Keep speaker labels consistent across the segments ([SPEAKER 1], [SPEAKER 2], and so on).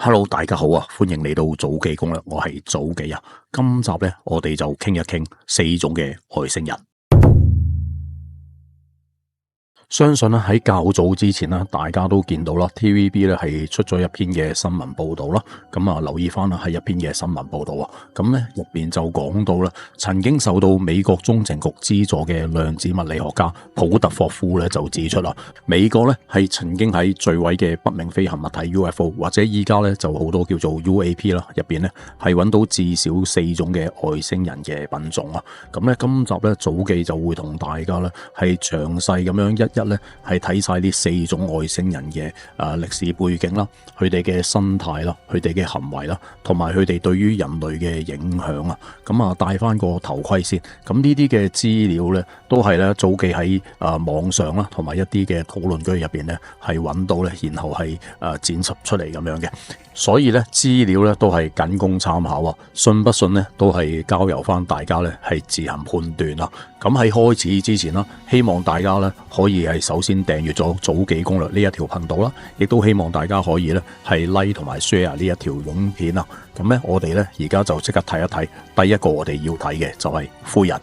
[SPEAKER 1] Hello，大家好啊，歡迎嚟到早記攻略，我係早記啊。今集咧，我哋就傾一傾4種嘅外星人。相信咧喺較早之前啦，大家都見到啦 ，TVB 咧係出咗一篇嘅新聞報道啦。咁啊，留意翻啦，係一篇嘅新聞報道啊。咁咧入邊就講到啦，曾經受到美國中情局資助嘅量子物理學家普特霍夫咧就指出啦，美國咧係曾經喺墜毀嘅不明飛行物體 UFO 或者依家咧就好多叫做 UAP 啦，入邊咧係揾到至少4種嘅外星人嘅品種啊。咁咧今集咧早記就會同大家咧係詳細咁樣一咧係睇晒呢4種外星人嘅歷史背景啦，佢哋嘅生態啦，佢哋嘅行為啦，同埋佢哋對於人類嘅影響啊。咁啊，戴翻個頭盔先。咁呢啲嘅資料咧，都係咧早記喺網上啦，同埋一啲嘅討論區入邊咧係揾到咧，然後係剪輯出嚟咁樣嘅。所以咧資料咧都係僅供參考啊，信不信咧都係交由翻大家咧係自行判斷啦。咁喺開始之前啦，希望大家咧可以係首先訂閱咗早記攻略呢一條頻道啦，亦都希望大家可以咧係 like 同埋 share 呢一條影片啊。咁咧我哋咧而家就即刻睇一睇第一個我哋要睇嘅就係灰人。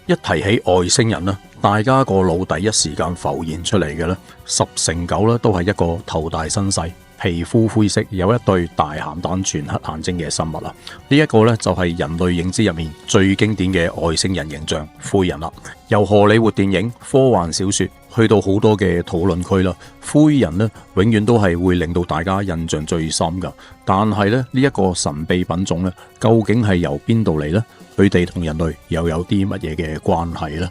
[SPEAKER 1] 一提起外星人啦，大家個腦第一時間浮現出嚟嘅咧，10成9咧都係一個頭大身細、皮膚灰色、有一對大鹹蛋全黑眼睛嘅生物啦。呢一個咧就係人類認知入面最經典嘅外星人形象灰人啦。由荷里活電影、科幻小說去到好多嘅討論區啦，灰人咧永遠都係會令到大家印象最深噶。但係咧呢一個神秘品種咧，究竟係由邊度嚟呢？佢哋同人類又有啲乜嘢嘅關係呢？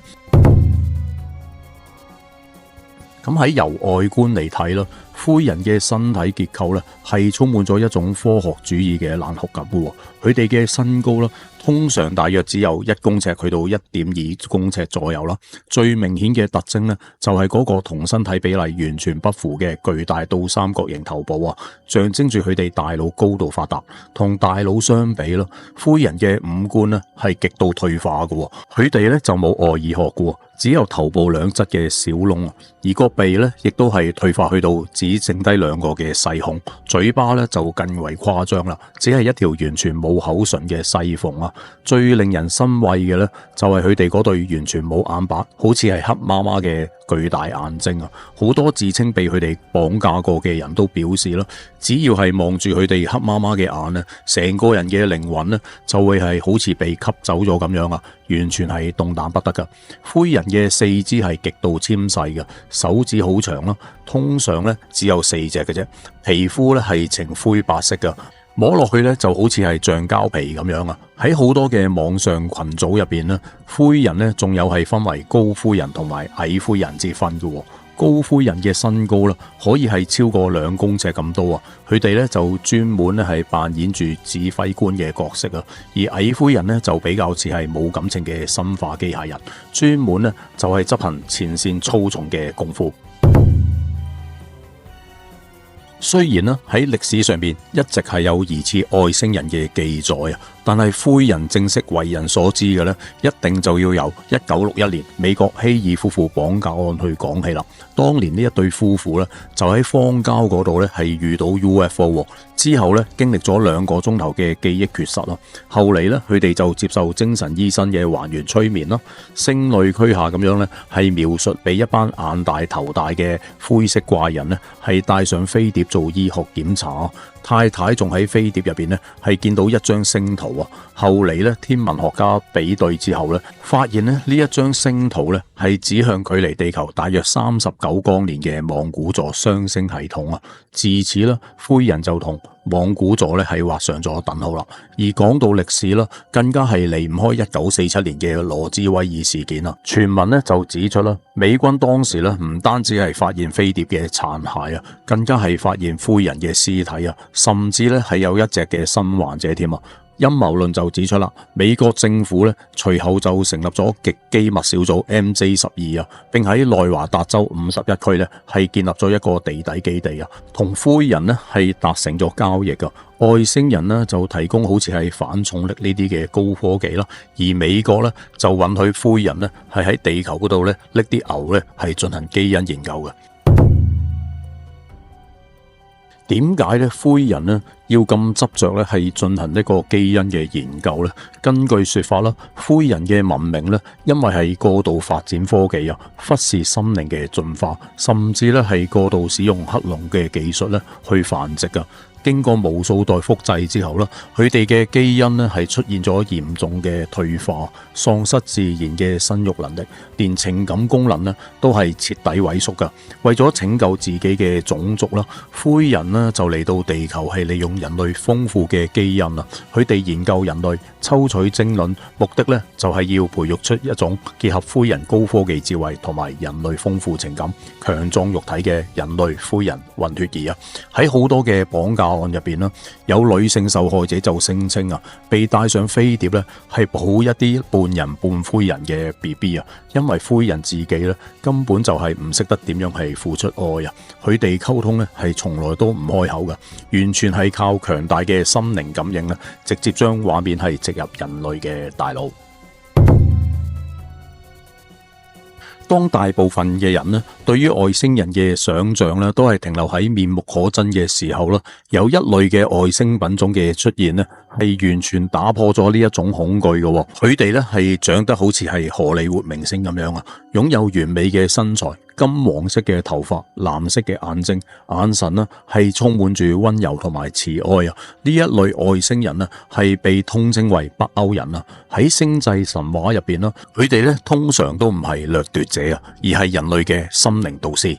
[SPEAKER 1] 咁喺由外觀嚟睇啦，灰人嘅身體結構咧係充滿咗一種科學主義嘅冷酷感嘅。佢哋嘅身高啦，通常大約只有1公尺去到1.2公尺左右啦。最明顯嘅特徵咧，就係嗰個同身體比例完全不符嘅巨大倒三角形頭部啊，象徵住佢哋大腦高度發達。同大腦相比啦，灰人嘅五官咧係極度退化嘅。佢哋咧就冇外耳殼嘅，只有頭部兩側嘅小窿，而個鼻咧亦都係退化去到只剩低2個嘅細孔，嘴巴咧就更為誇張啦，只係一條完全冇口唇嘅細縫啊！最令人心畏嘅咧，就係佢哋嗰對完全冇眼白，好似係黑麻麻嘅巨大眼睛啊！好多自稱被佢哋綁架過嘅人都表示啦，只要係望住佢哋黑麻麻嘅眼咧，成個人嘅靈魂咧就會係好似被吸走咗咁樣啊！完全係動彈不得噶。灰人嘅四肢係極度纖細嘅，手指好長啦，通常咧只有4隻嘅啫，皮膚咧係呈灰白色噶。摸落去咧就好似係橡膠皮咁樣啊！喺好多嘅網上群組入邊咧，灰人咧仲有係分為高灰人同埋矮灰人之分嘅。高灰人嘅身高啦，可以係超過2公尺咁多啊！佢哋咧就專門咧係扮演住指揮官嘅角色啊，而矮灰人咧就比較似係冇感情嘅生化機械人，專門咧就係執行前線操縱嘅功夫。雖然咧喺歷史上邊一直係有疑似外星人嘅記載啊，但係灰人正式為人所知嘅咧，一定就要由1961年美國希爾夫婦綁架案去講起啦。當年呢一對夫婦咧就喺荒郊嗰度咧係遇到 UFO， 之後咧經歷咗2個鐘頭嘅記憶缺失啦。後嚟咧佢哋就接受精神醫生嘅還原催眠啦，聲淚俱下咁樣咧係描述俾一班眼大頭大嘅灰色怪人咧係帶上飛碟做醫學檢查。太太仲喺飛碟入邊咧係見到一張星圖啊。後嚟咧天文學家比對之後咧，發現咧呢一張星圖咧係指向距離地球大約39光年嘅望古座雙星系統啊。自此咧灰人就同望古座咧係畫上咗等號啦。而講到歷史啦，更加係離唔開1947年嘅羅茲威爾事件啦。傳聞咧就指出啦，美軍當時咧唔單止係發現飛碟嘅殘骸啊，更加係發現灰人嘅屍體啊，甚至咧係有一隻嘅生還者添啊。陰謀論就指出啦，美國政府咧隨後就成立咗極機密小組 MJ12啊，並喺內華達州51區咧係建立咗一個地底基地啊，同灰人咧係達成咗交易噶。外星人呢就提供好似係反重力呢啲嘅高科技啦，而美國咧就允許灰人咧係喺地球嗰度咧拎啲牛咧係進行基因研究嘅。點解咧灰人呢要咁執着咧係進行呢個基因嘅研究呢？根據說法啦，灰人嘅文明呢，因為係過度發展科技啊，忽視心靈嘅進化，甚至咧係過度使用克隆嘅技術咧去繁殖噶。經過無數代複製之後啦，佢哋嘅基因咧係出現咗嚴重嘅退化，喪失自然嘅生育能力，連情感功能咧都係徹底萎縮噶。為咗拯救自己嘅種族啦，灰人呢就嚟到地球，係利用人類豐富嘅基因啊，佢哋研究人類，抽取精卵，目的咧就係要培育出一種結合灰人高科技智慧同埋人類豐富情感、強壯肉體嘅人類灰人混血兒啊。喺好多嘅綁架案入邊啦，有女性受害者就聲稱啊，被帶上飛碟咧係抱一啲半人半灰人嘅 BB 啊，因為灰人自己咧根本就係唔識得點樣係付出愛啊，佢哋溝通咧係從來都唔開口噶，完全係靠強大嘅心靈感應咧，直接將畫面係植入人類嘅大腦。當大部分嘅人呢，對於外星人嘅想象呢，都係停留喺面目可憎嘅時候啦，有一類嘅外星品種嘅出現呢，係完全打破咗呢一種恐懼嘅。佢哋呢係長得好似係荷里活明星咁樣啊，擁有完美嘅身材、金黃色嘅頭髮、藍色嘅眼睛，眼神呢係充滿住溫柔同埋慈愛啊！呢一類外星人呢係被通稱為北歐人啊。喺星際神話入邊啦，佢哋呢通常都唔係掠奪者啊，而係人類嘅心靈導師。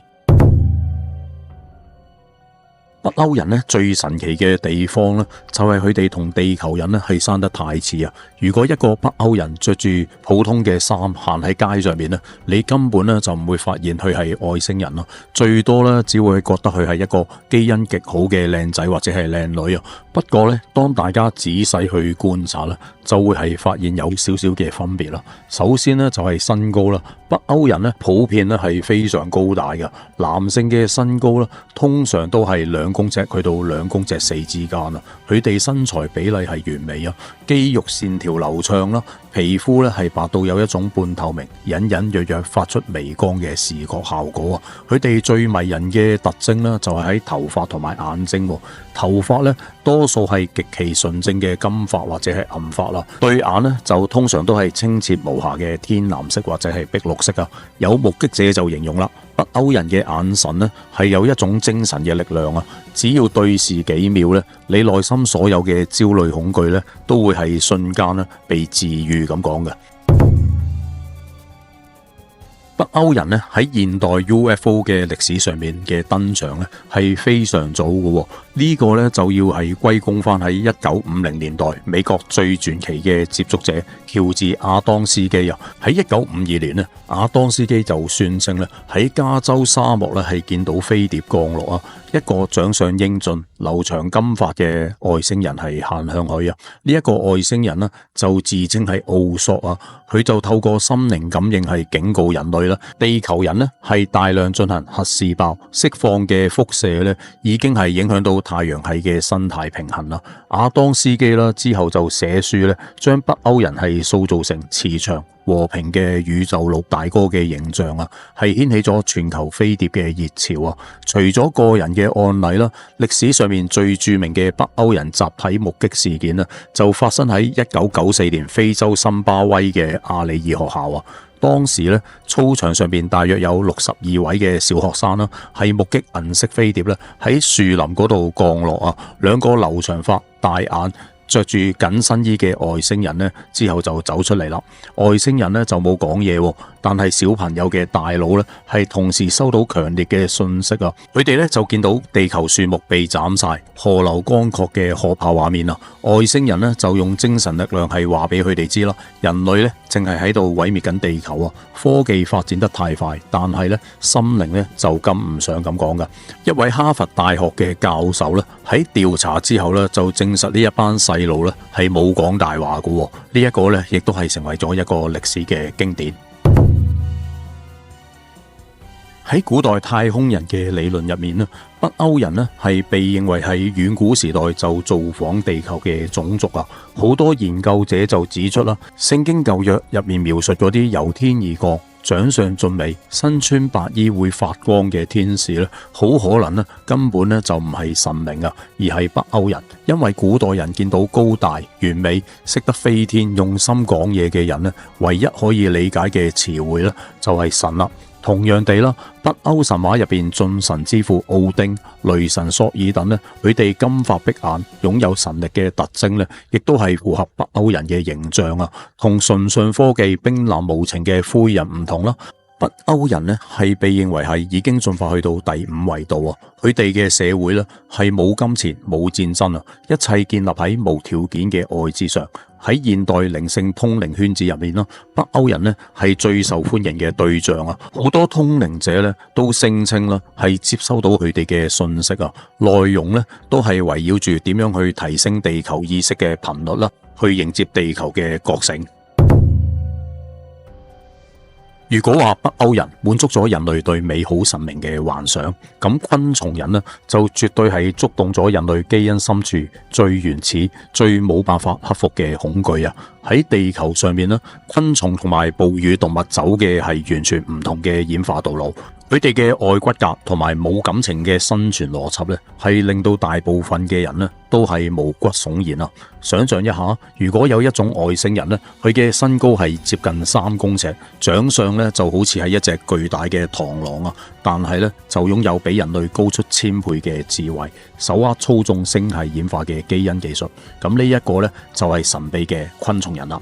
[SPEAKER 1] 北歐人呢最神奇嘅地方呢，就係佢哋同地球人呢係生得太似啊！如果一個北歐人着住普通嘅衫行喺街上面呢，你根本呢就唔會發現佢係外星人咯，最多呢只會覺得佢係一個基因極好嘅靚仔或者係靚女啊。不過呢，當大家仔細去觀察呢，就會係發現有少少嘅分別啦。首先呢，就係身高啦，北歐人呢普遍呢係非常高大嘅，男性嘅身高呢通常都係2公尺去到2公尺4之間啊。佢哋身材比例係完美啊，肌肉線條流暢啦，皮膚咧係白到有一種半透明，隱隱約約發出微光嘅視覺效果啊。佢哋最迷人嘅特徵呢，就係喺頭髮同埋眼睛。頭髮呢多數係極其純正嘅金髮或者係銀髮啦，對眼呢就通常都係清澈無瑕嘅天藍色或者係碧綠色啊。有目擊者就形容啦，北歐人嘅眼神呢係有一種精神嘅力量啊，只要對視幾秒呢，你內心所有嘅焦慮恐懼呢都會係瞬間呢被治愈咁講嘅。北歐人咧喺現代 UFO 嘅歷史上面嘅登場咧係非常早嘅，呢個咧就要係歸功翻喺1950年代美國最傳奇嘅接觸者喬治亞當斯基啊。喺1952年咧，亞當斯基就宣稱咧喺加州沙漠咧係見到飛碟降落啊，一個長相英俊、留長金髮嘅外星人係行向佢啊。呢一個外星人呢就自稱係奧索啊，佢就透過心靈感應係警告人類啦，地球人呢係大量進行核試爆，釋放嘅輻射呢已經係影響到太陽系嘅生態平衡啦。亞當斯基啦之後就寫書咧，將北歐人係塑造成慈祥和平嘅宇宙老大哥嘅形象啊，係掀起咗全球飛碟嘅熱潮啊！除咗個人嘅案例啦，歷史上面最著名嘅北歐人集體目擊事件啊，就發生喺1994年非洲森巴威嘅阿里爾學校啊。當時咧，操場上邊大約有62位嘅小學生啦，係目擊銀色飛碟咧喺樹林嗰度降落啊，兩個留長髮、大眼、着住緊身衣嘅外星人呢，之後就走出嚟啦。外星人呢就冇講嘢，但係小朋友嘅大腦呢係同時收到強烈嘅訊息啊！佢哋呢就見到地球樹木被斬晒、河流乾涸嘅可怕畫面啊！外星人呢就用精神力量係話俾佢哋知啦，人類呢淨係喺度毀滅緊地球啊！科技發展得太快，但係呢心靈呢就跟唔上咁講噶。一位哈佛大學嘅教授呢喺調查之後呢就證實呢一班細路呢係冇講大話噶，呢一個呢亦都係成為咗一個歷史嘅經典。喺古代太空人嘅理論入面咧，北歐人咧係被認為喺遠古時代就造訪地球嘅種族啊。好多研究者就指出啦，聖經舊約入面描述嗰啲由天而降、長相俊美、身穿白衣會發光嘅天使咧，好可能咧根本咧就唔係神明啊，而係北歐人。因為古代人見到高大、完美、識得飛天、用心講嘢嘅人咧，唯一可以理解嘅詞彙咧就係神啦。同樣地啦，北歐神話入邊眾神之父奧丁、雷神索爾等咧，佢哋金髮碧眼，擁有神力嘅特徵咧，亦都係符合北歐人嘅形象啊。同純純科技、冰冷無情嘅灰人唔同啦，北歐人咧係被認為係已經進化去到第五維度啊。佢哋嘅社會咧係冇金錢、冇戰爭啊，一切建立喺無條件嘅愛之上。喺現代靈性通靈圈子入面啦，北歐人咧係最受歡迎嘅對象啊！好多通靈者咧都聲稱啦，係接收到佢哋嘅信息啊，內容咧都係圍繞住點樣去提升地球意識嘅頻率啦，去迎接地球嘅覺醒。如果話北歐人滿足咗人類對美好神明嘅幻想，咁昆蟲人呢就絕對係觸動咗人類基因深處最原始、最冇辦法克服嘅恐懼啊！喺地球上面呢，昆蟲同埋哺乳動物走嘅係完全唔同嘅演化道路。佢哋嘅外骨骼同埋冇感情嘅生存邏輯咧，係令到大部分嘅人咧都係毛骨悚然啊！想象一下，如果有一種外星人咧，佢嘅身高係接近3公尺，長相咧就好似係一隻巨大嘅螳螂啊，但係咧就擁有比人類高出1000倍嘅智慧，手握操縱星系演化嘅基因技術，咁呢一個咧就係神秘嘅昆蟲人啦。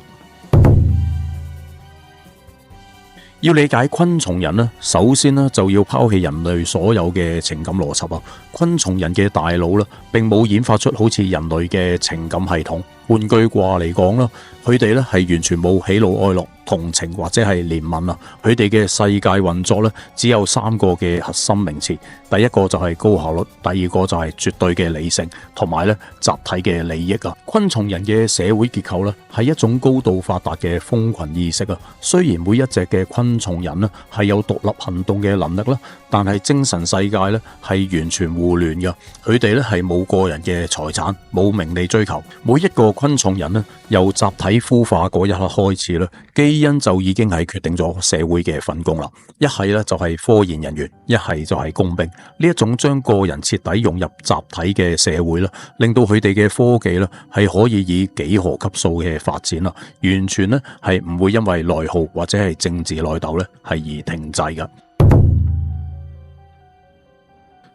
[SPEAKER 1] 要理解昆蟲人呢，首先呢就要拋棄人類所有嘅情感邏輯啊！昆蟲人嘅大腦呢，並冇演化出好似人類嘅情感系統。換句話嚟講啦，佢哋呢係完全冇喜怒哀樂、同情或者係憐憫啊！佢哋嘅世界運作呢，只有3個嘅核心名詞，第一個就係高效率，第二個就係絕對嘅理性，同埋呢集體嘅利益啊！昆蟲人嘅社會結構呢，係一種高度發達嘅蜂群意識啊！雖然每一隻嘅昆蟲人呢係有獨立行動嘅能力啦，但係精神世界呢係完全互聯嘅。佢哋呢係冇個人嘅財產，冇名利追求。每一個昆蟲人呢，由集體孵化嗰一刻開始咧，基因就已經係決定咗社會嘅分工啦。一係咧就係科研人員，一係就係工兵。呢一種將個人徹底融入集體嘅社會啦，令到佢哋嘅科技咧係可以以幾何級數嘅發展啦，完全咧係唔會因為內耗或者係政治內鬥咧係而停滯噶。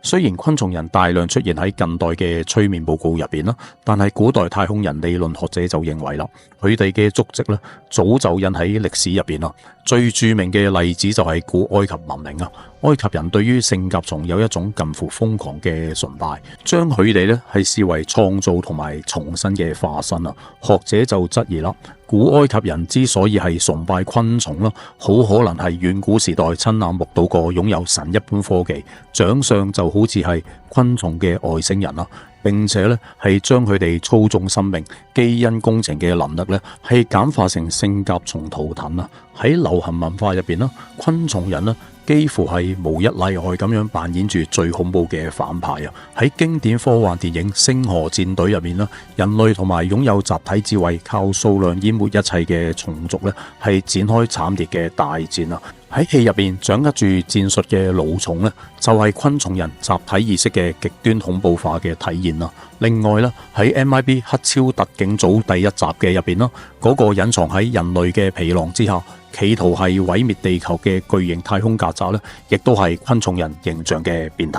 [SPEAKER 1] 雖然昆蟲人大量出現喺近代嘅催眠報告入邊啦，但係古代太空人理論學者就認為啦，佢哋嘅足跡咧早就印喺歷史入邊啦。最著名嘅例子就係古埃及文明啊，埃及人對於聖甲蟲有一種近乎瘋狂嘅崇拜，將佢哋咧係視為創造同埋重生嘅化身啊。學者就質疑啦，古埃及人之所以係崇拜昆蟲啦，好可能係遠古時代親眼目睹過擁有神一般科技、長相就好似係昆蟲嘅外星人啦，並且咧係將佢哋操縱生命、基因工程嘅能力咧係簡化成聖甲蟲圖騰啊。喺流行文化入邊啦，昆蟲人啦幾乎係無一例外咁樣扮演住最恐怖嘅反派啊！喺經典科幻電影《星河戰隊》入面啦，人類同埋擁有集體智慧、靠數量淹沒一切嘅蟲族咧，係展開慘烈嘅大戰啊！喺戲入邊掌握住戰術嘅蠹蟲咧，就係昆蟲人集體意識嘅極端恐怖化嘅體現啦。另外咧，喺 MIB 黑超特警組第一集嘅入邊啦，嗰個隱藏喺人類嘅皮囊之下，企圖係毀滅地球嘅巨型太空曱甴咧，亦都係昆蟲人形象嘅變體。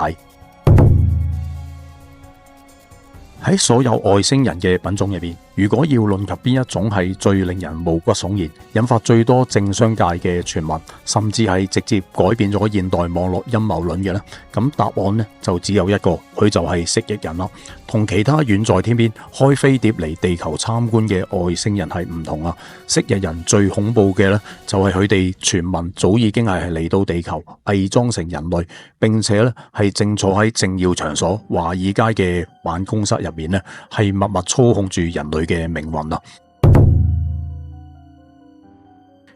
[SPEAKER 1] 喺所有外星人嘅品種入邊，如果要論及邊一種係最令人毛骨悚然、引發最多政商界嘅傳聞，甚至係直接改變咗現代網絡陰謀論嘅呢，咁答案呢就只有一個，佢就係蜥蜴人啦。同其他遠在天邊開飛碟嚟地球參觀嘅外星人係唔同啊！蜥蜴人最恐怖嘅呢，就係佢哋傳聞早已經係嚟到地球，偽裝成人類，並且呢係正坐喺政要場所華爾街嘅辦公室入面呢，係默默操控住人類嘅命運啊！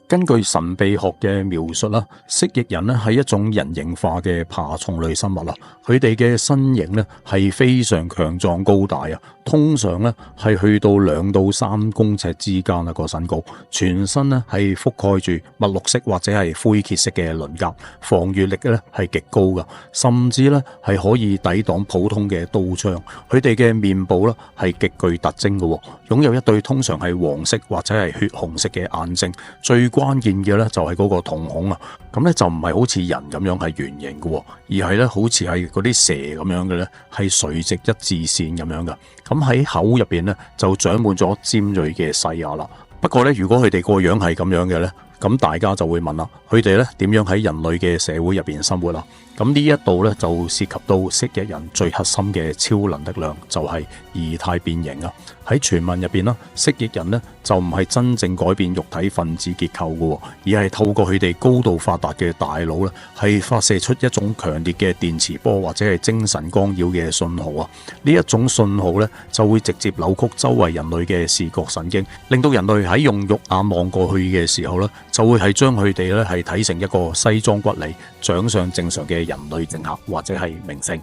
[SPEAKER 1] 根據神秘學嘅描述啦，蜥蜴人咧係一種人形化嘅爬蟲類生物啦。佢哋嘅身形咧係非常強壯高大啊，通常咧係去到2到3公尺之間個身高，全身咧係覆蓋住墨綠色或者係灰褐色嘅鱗甲，防禦力咧係極高噶，甚至咧係可以抵擋普通嘅刀槍。佢哋嘅面部咧係極具特徵嘅，擁有一對通常係黃色或者係血紅色嘅眼睛。最關鍵嘅咧就係嗰個瞳孔啊，咁咧就唔係好似人咁樣係圓形嘅，而係咧好似係嗰啲蛇咁樣嘅咧，係垂直一致線咁樣嘅。咁喺口入邊咧就長滿咗尖銳嘅細牙啦。不過咧，如果佢哋個樣係咁樣嘅咧，咁大家就會問啦，佢哋咧點樣喺人類嘅社會入邊生活啦？咁呢一度咧就涉及到蜥蜴人最核心嘅超能力量，就係異態變形啊！喺傳聞入邊啦，蜥蜴人呢就唔係真正改變肉體分子結構嘅，而係透過佢哋高度發達嘅大腦咧，係發射出一種強烈嘅電磁波或者係精神干擾嘅信號啊！呢一種信號咧就會直接扭曲周圍人類嘅視覺神經，令到人類喺用肉眼望過去嘅時候咧，就會係將佢哋咧係睇成一個西裝骨履、長相正常嘅人類政客或者係明星。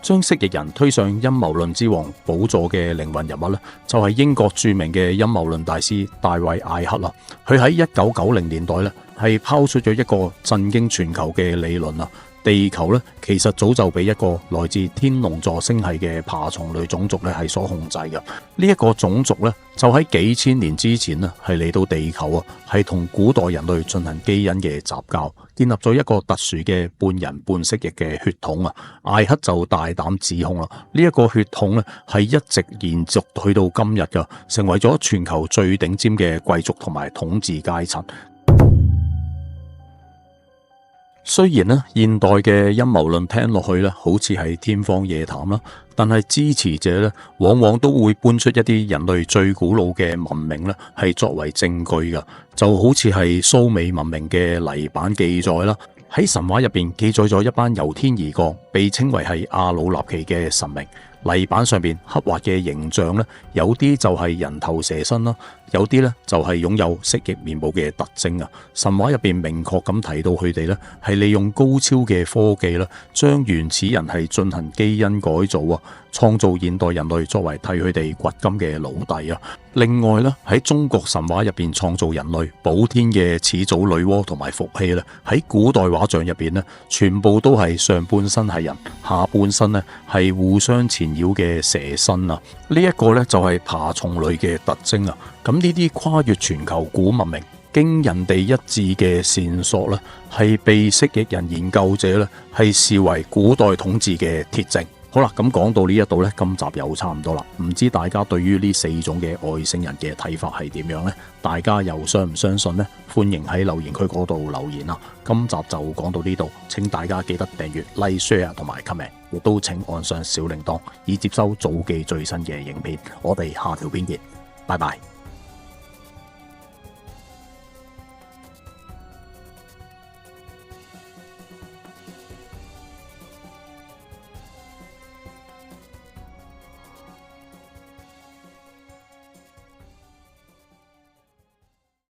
[SPEAKER 1] 將蜥蜴人推上陰謀論之王寶座嘅靈魂人物呢，就係英國著名嘅陰謀論大師大衛艾克啦。佢喺1990年代呢，係拋出咗一個震驚全球嘅理論啊！地球咧，其實早就被一個來自天龍座星系嘅爬蟲類種族咧係所控制嘅。呢一個種族咧，就喺幾千年之前咧係嚟到地球啊，係同古代人類進行基因嘅雜交，建立咗一個特殊嘅半人半蜥蜴嘅血統啊。艾克就大膽指控啦，呢一個血統咧係一直延續去到今日噶，成為咗全球最頂尖嘅貴族同埋統治階層。雖然咧現代嘅陰謀論聽落去咧好似係天方夜譚啦，但係支持者咧往往都會搬出一啲人類最古老嘅文明咧係作為證據噶，就好似係蘇美文明嘅泥板記載啦。喺神話入邊記載咗一班由天而降，被稱為係阿努納奇嘅神明。泥板上邊刻畫嘅形象咧，有啲就係人頭蛇身啦，有啲咧就係擁有蜥蜴面部嘅特徵啊。神話入邊明確咁提到佢哋咧係利用高超嘅科技啦，將原始人係進行基因改造啊，創造現代人類作為替佢哋掘金嘅奴隸啊。另外咧喺中國神話入邊創造人類補天嘅始祖女媧同埋伏羲咧，喺古代畫像入邊咧全部都係上半身係人，下半身咧係互相纏繞嘅蛇身啊。呢一個咧就係爬蟲類嘅特徵啊。咁呢啲跨越全球古文明、驚人地一致嘅線索咧，係被蜥蜴人研究者咧係視為古代統治嘅鐵證。好啦，咁講到呢一度呢，今集又差唔多啦。唔知大家對於呢4種嘅外星人嘅睇法係點樣呢？大家又相唔相信呢？歡迎喺留言區嗰度留言啦。今集就講到呢度，請大家記得訂閱、like、share 同埋 comment， 亦都請按上小鈴鐺以接收早記最新嘅影片。我哋下條片見，拜拜。